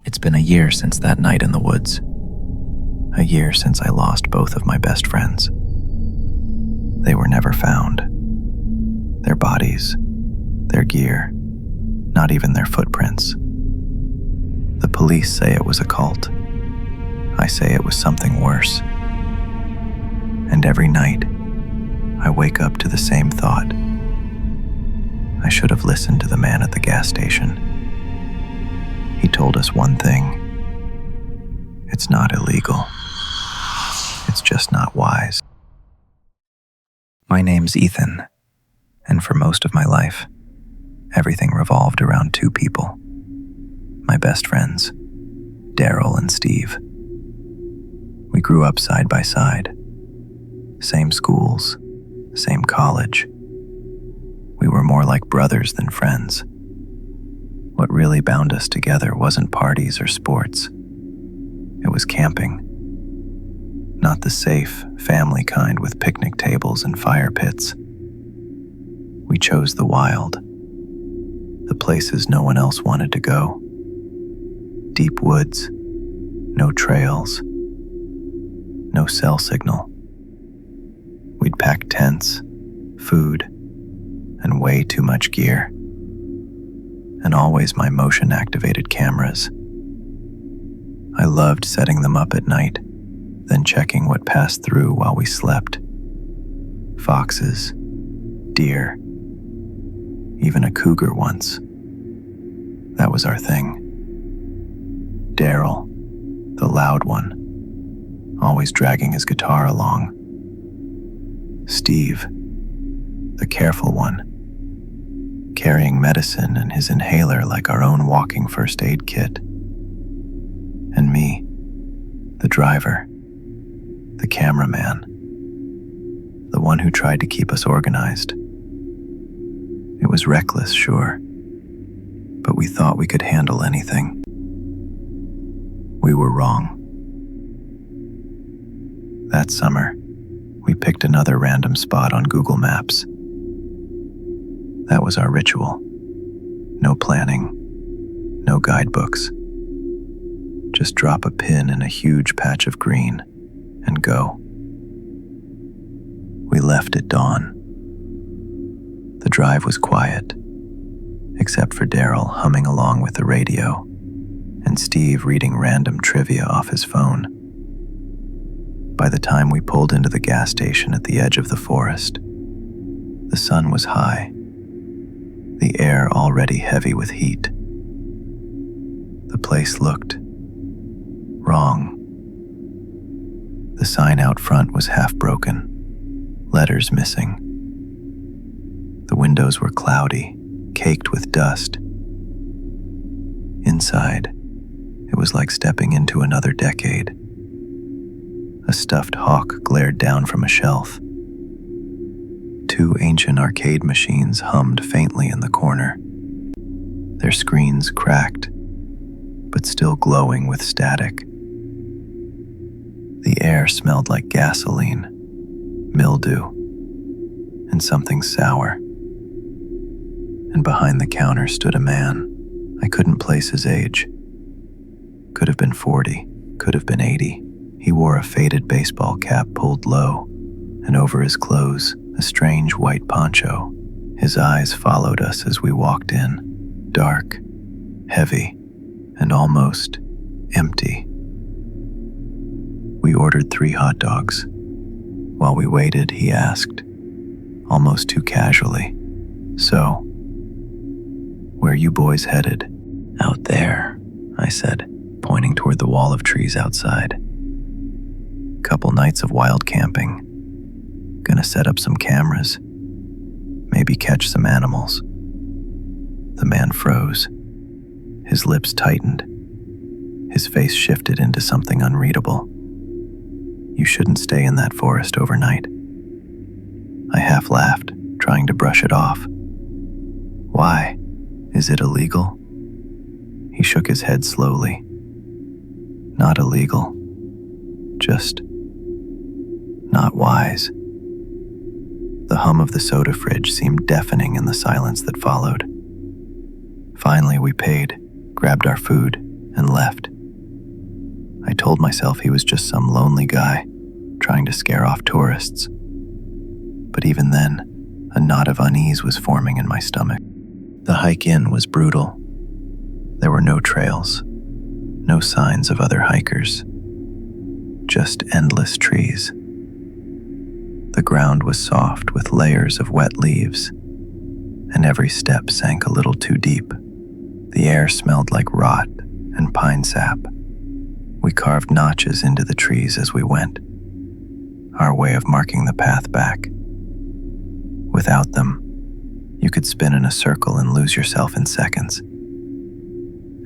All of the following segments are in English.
It's been a year since that night in the woods. A year since I lost both of my best friends. They were never found. Their bodies, their gear, not even their footprints. The police say it was a cult. I say it was something worse. And every night, I wake up to the same thought. I should have listened to the man at the gas station. He told us one thing. It's not illegal. It's just not wise. My name's Ethan, and for most of my life, everything revolved around two people. My best friends, Daryl and Steve. We grew up side by side. Same schools, same college. We were more like brothers than friends. What really bound us together wasn't parties or sports. It was camping. Not the safe, family kind with picnic tables and fire pits. We chose the wild. The places no one else wanted to go. Deep woods, no trails, no cell signal. We'd pack tents, food, and way too much gear. And always my motion-activated cameras. I loved setting them up at night, then checking what passed through while we slept. Foxes, deer, even a cougar once. That was our thing. Daryl, the loud one, always dragging his guitar along. Steve, the careful one, carrying medicine and his inhaler like our own walking first aid kit. And me, the driver, the cameraman, the one who tried to keep us organized. It was reckless, sure, but we thought we could handle anything. We were wrong. That summer, we picked another random spot on Google Maps. That was our ritual. No planning, no guidebooks. Just drop a pin in a huge patch of green and go. We left at dawn. The drive was quiet, except for Daryl humming along with the radio and Steve reading random trivia off his phone. By the time we pulled into the gas station at the edge of the forest, the sun was high, the air already heavy with heat. The place looked wrong. The sign out front was half broken, letters missing. The windows were cloudy, caked with dust. Inside, it was like stepping into another decade. A stuffed hawk glared down from a shelf. Two ancient arcade machines hummed faintly in the corner, their screens cracked, but still glowing with static. The air smelled like gasoline, mildew, and something sour. And behind the counter stood a man. I couldn't place his age. Could have been 40, could have been 80. He wore a faded baseball cap pulled low, and over his clothes, a strange white poncho. His eyes followed us as we walked in, dark, heavy, and almost empty. We ordered 3 hot dogs. While we waited, he asked, almost too casually, "So, where you boys headed?" "Out there," I said, pointing toward the wall of trees outside. Couple nights of wild camping. Gonna set up some cameras. Maybe catch some animals. The man froze. His lips tightened. His face shifted into something unreadable. You shouldn't stay in that forest overnight. I half laughed, trying to brush it off. Why? Is it illegal? He shook his head slowly. Not illegal. Just not wise. The hum of the soda fridge seemed deafening in the silence that followed. Finally, we paid, grabbed our food, and left. I told myself he was just some lonely guy trying to scare off tourists. But even then, a knot of unease was forming in my stomach. The hike in was brutal. There were no trails, no signs of other hikers, just endless trees. The ground was soft with layers of wet leaves, and every step sank a little too deep. The air smelled like rot and pine sap. We carved notches into the trees as we went, our way of marking the path back. Without them, you could spin in a circle and lose yourself in seconds.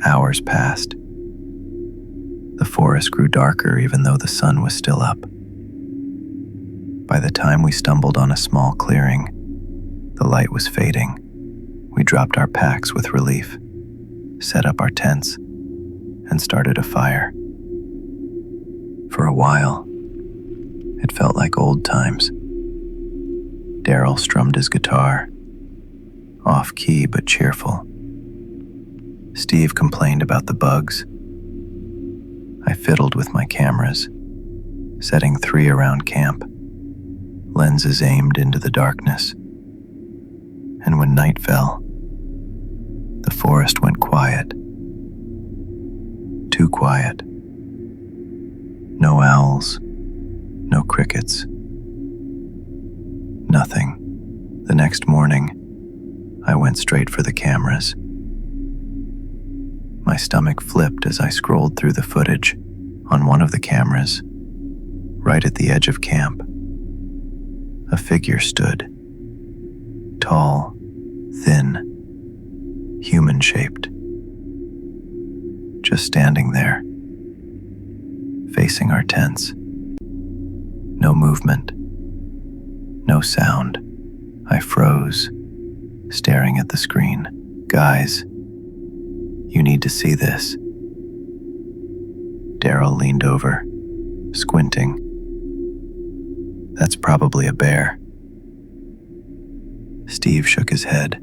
Hours passed. The forest grew darker even though the sun was still up. By the time we stumbled on a small clearing, the light was fading. We dropped our packs with relief, set up our tents, and started a fire. For a while, it felt like old times. Daryl strummed his guitar, off-key but cheerful. Steve complained about the bugs. I fiddled with my cameras, setting 3 around camp, lenses aimed into the darkness. And when night fell, the forest went quiet. Too quiet. No owls, no crickets. Nothing. The next morning, I went straight for the cameras. My stomach flipped as I scrolled through the footage. On one of the cameras, right at the edge of camp, a figure stood. Tall, thin, human-shaped. Just standing there, facing our tents. No movement, no sound. I froze, staring at the screen. Guys, you need to see this. Daryl leaned over, squinting. That's probably a bear. Steve shook his head.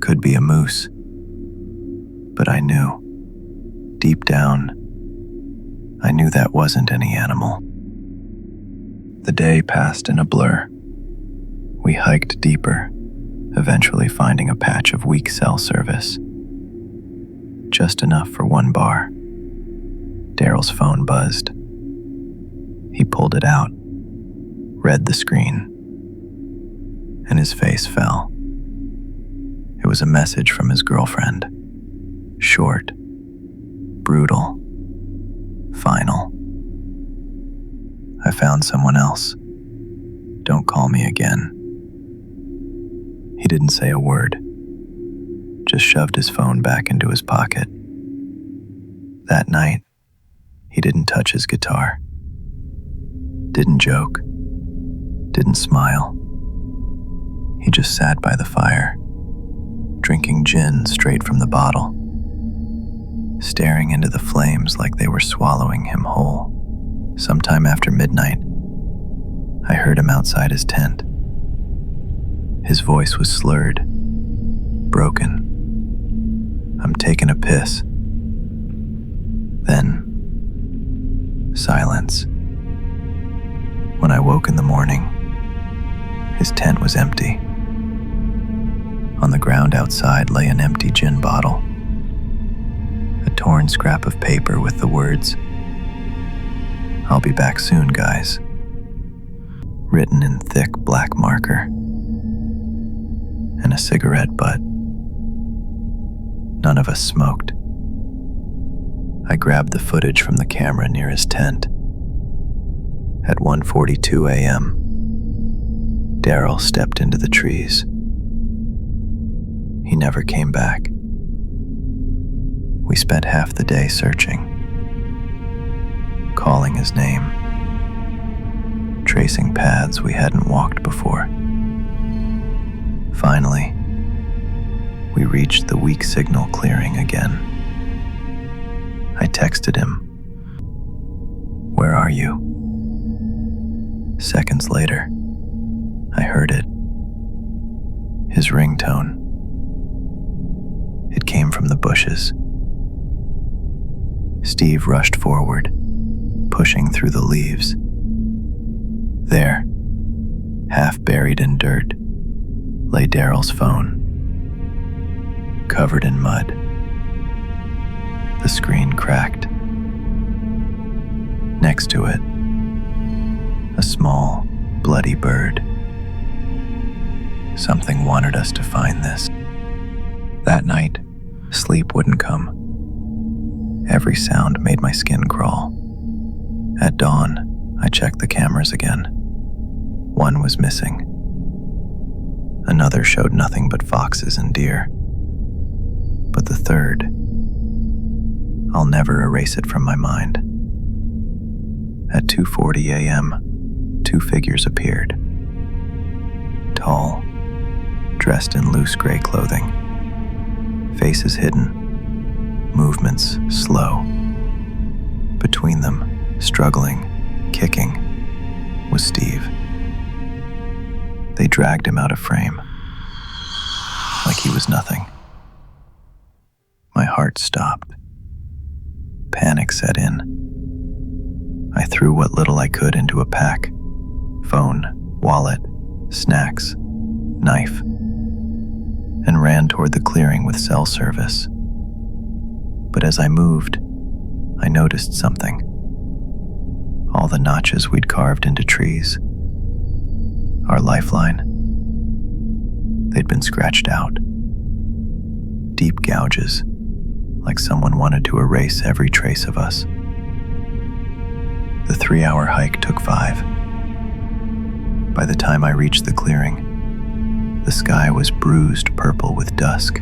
Could be a moose. But I knew. Deep down, I knew that wasn't any animal. The day passed in a blur. We hiked deeper, eventually finding a patch of weak cell service. Just enough for one bar. Daryl's phone buzzed. He pulled it out, read the screen, and his face fell. It was a message from his girlfriend. Short, brutal, final. I found someone else. Don't call me again. He didn't say a word, just shoved his phone back into his pocket. That night, he didn't touch his guitar, didn't joke, didn't smile. He just sat by the fire, drinking gin straight from the bottle, staring into the flames like they were swallowing him whole. Sometime after midnight, I heard him outside his tent. His voice was slurred, broken. I'm taking a piss. Then, silence. When I woke in the morning, his tent was empty. On the ground outside lay an empty gin bottle, a torn scrap of paper with the words, "I'll be back soon, guys," written in thick black marker, and a cigarette butt. None of us smoked. I grabbed the footage from the camera near his tent. At 1:42 a.m., Daryl stepped into the trees. He never came back. We spent half the day searching, calling his name, tracing paths we hadn't walked before. Finally, we reached the weak signal clearing again. I texted him, "Where are you?" Seconds later, I heard it. His ringtone. It came from the bushes. Steve rushed forward, pushing through the leaves. There, half buried in dirt, lay Daryl's phone, covered in mud. The screen cracked. Next to it, a small, bloody bird. Something wanted us to find this. That night, sleep wouldn't come. Every sound made my skin crawl. At dawn, I checked the cameras again. One was missing. Another showed nothing but foxes and deer. But the third, I'll never erase it from my mind. At 2:40 a.m., two figures appeared. Tall, dressed in loose gray clothing. Faces hidden, movements slow. Between them, struggling, kicking, was Steve. They dragged him out of frame, like he was nothing. My heart stopped. Panic set in. I threw what little I could into a pack: phone, wallet, snacks, knife, and ran toward the clearing with cell service. But as I moved, I noticed something. All the notches we'd carved into trees, our lifeline, they'd been scratched out. Deep gouges, like someone wanted to erase every trace of us. The 3-hour hike took 5. By the time I reached the clearing, the sky was bruised purple with dusk.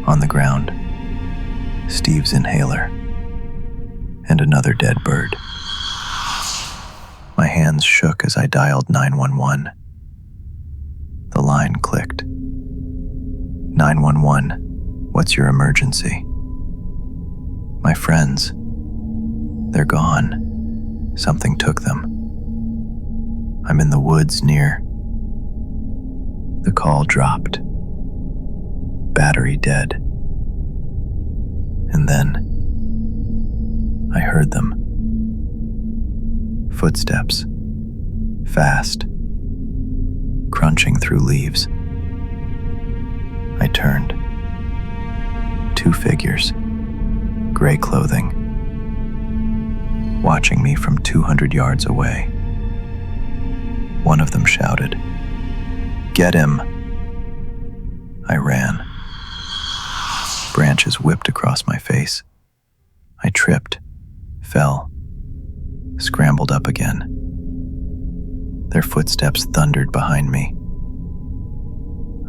On the ground, Steve's inhaler and another dead bird. My hands shook as I dialed 911. The line clicked. 911, what's your emergency? My friends, they're gone. Something took them. I'm in the woods near. The call dropped. Battery dead. And then I heard them. Footsteps. Fast. Crunching through leaves. I turned. 2 figures. Gray clothing. Watching me from 200 yards away. One of them shouted, "Get him!" I ran. Branches whipped across my face. I tripped, fell, scrambled up again. Their footsteps thundered behind me.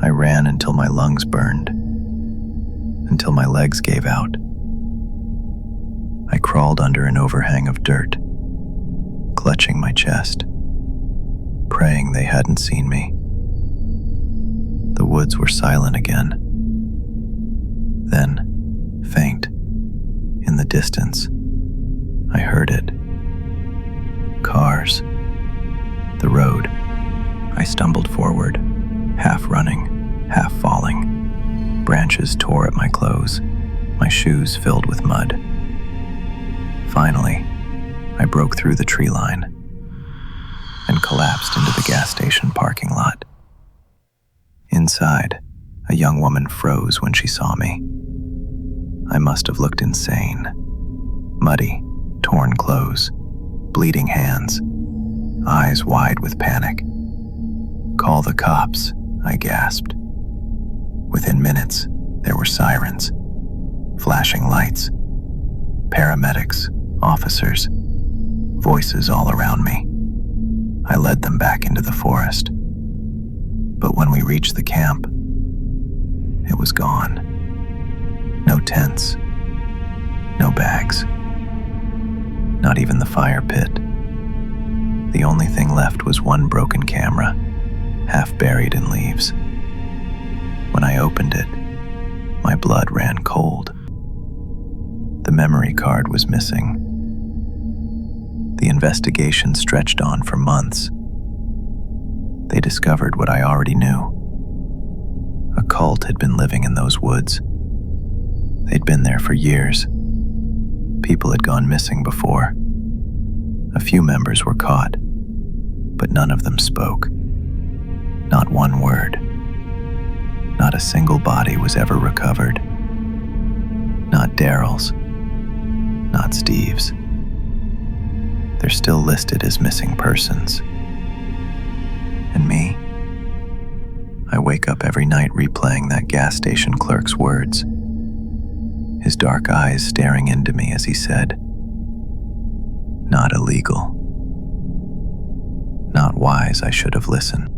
I ran until my lungs burned, until my legs gave out. I crawled under an overhang of dirt, clutching my chest, praying they hadn't seen me. The woods were silent again. Then, faint, in the distance, I heard it. Cars. The road. I stumbled forward, half running, half falling. Branches tore at my clothes, my shoes filled with mud. Finally, I broke through the tree line and collapsed into the gas station parking lot. Inside, a young woman froze when she saw me. I must have looked insane. Muddy, torn clothes, bleeding hands, eyes wide with panic. "Call the cops," I gasped. Within minutes, there were sirens, flashing lights, paramedics, officers, voices all around me. I led them back into the forest. But when we reached the camp, it was gone. No tents, no bags, not even the fire pit. The only thing left was one broken camera, half buried in leaves. When I opened it, my blood ran cold. The memory card was missing. The investigation stretched on for months. They discovered what I already knew. A cult had been living in those woods. They'd been there for years, people had gone missing before. A few members were caught, but none of them spoke. Not one word. Not a single body was ever recovered. Not Daryl's. Not Steve's. They're still listed as missing persons. And me? I wake up every night replaying that gas station clerk's words. His dark eyes staring into me as he said, "Not illegal." Not wise, I should have listened.